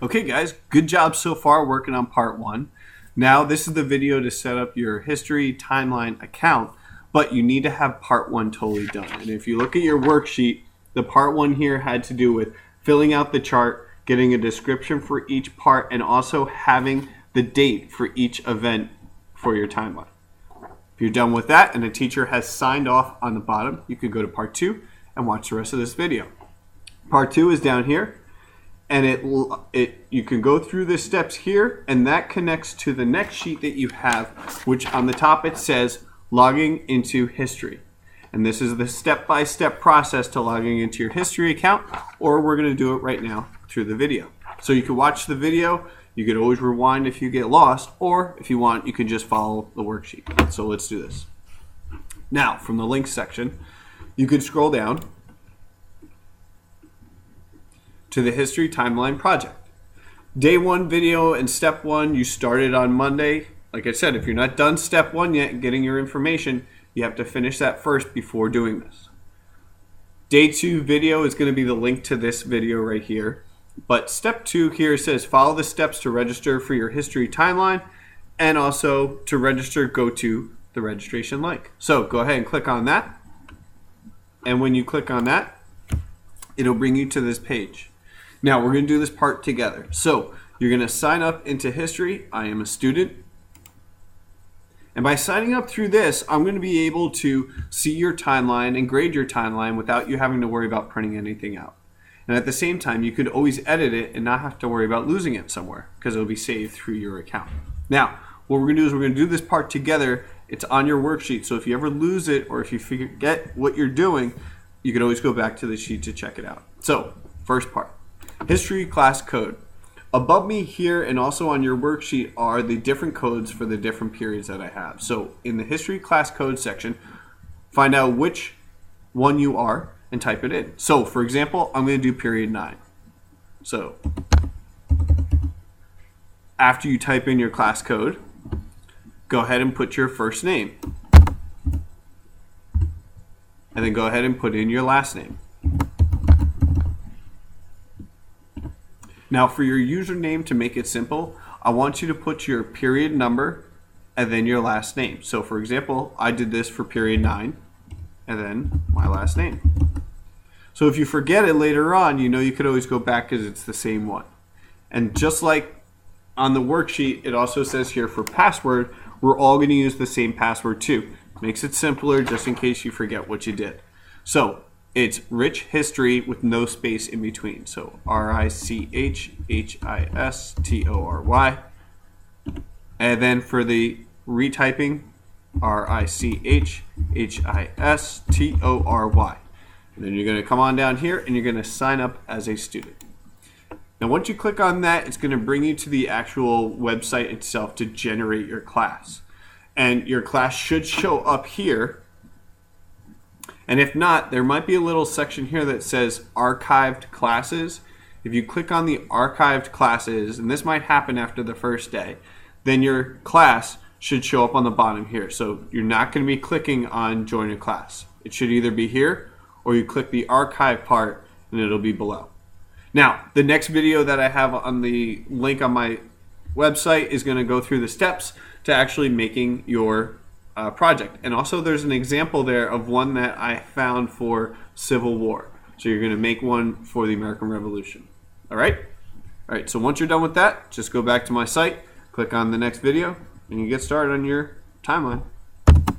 Okay guys, good job so far working on part one. Now this is the video to set up your history timeline account, but you need to have part one totally done. And if you look at your worksheet, the part one here had to do with filling out the chart, getting a description for each part, and also having the date for each event for your timeline. If you're done with that and the teacher has signed off on the bottom, you could go to part two and watch the rest of this video. Part two is down here. And you can go through the steps here, and that connects to the next sheet that you have, which on the top it says logging into history. And this is the step-by-step process to logging into your history account, or we're going to do it right now through the video. So you can watch the video, you could always rewind if you get lost, or if you want, you can just follow the worksheet. So let's do this. Now, from the links section, you could scroll down to the History Timeline Project. Day one video and step one, you started on Monday. Like I said, if you're not done step one yet, getting your information, you have to finish that first before doing this. Day two video is going to be the link to this video right here. But step two here says follow the steps to register for your history timeline, and also to register, go to the registration link. So go ahead and click on that. And when you click on that, it'll bring you to this page. Now we're going to do this part together. So you're going to sign up into history. I am a student. And by signing up through this, I'm going to be able to see your timeline and grade your timeline without you having to worry about printing anything out. And at the same time, you could always edit it and not have to worry about losing it somewhere because it'll be saved through your account. Now, what we're going to do is we're going to do this part together. It's on your worksheet. So if you ever lose it or if you forget what you're doing, you can always go back to the sheet to check it out. So, first part. History class code. Above me here and also on your worksheet are the different codes for the different periods that I have. So in the history class code section, find out which one you are and type it in. So for example, I'm going to do period 9. So after you type in your class code, go ahead and put your first name. And then go ahead and put in your last name. Now for your username, to make it simple, I want you to put your period number and then your last name. So for example, I did this for period 9 and then my last name. So if you forget it later on, you know you could always go back because it's the same one. And just like on the worksheet, it also says here for password, we're all going to use the same password too. Makes it simpler just in case you forget what you did. So it's Rich History with no space in between. So RICHHISTORY. And then for the retyping, RICHHISTORY. And then you're going to come on down here and you're going to sign up as a student. Now once you click on that, it's going to bring you to the actual website itself to generate your class. And your class should show up here. And if not, there might be a little section here that says archived classes. If you click on the archived classes, and this might happen after the first day, then your class should show up on the bottom here. So you're not going to be clicking on join a class. It should either be here or you click the archive part and it'll be below. Now, the next video that I have on the link on my website is going to go through the steps to actually making your project. And also there's an example there of one that I found for Civil War. So you're going to make one for the American Revolution. All right? All right, so once you're done with that, just go back to my site, click on the next video, and you get started on your timeline.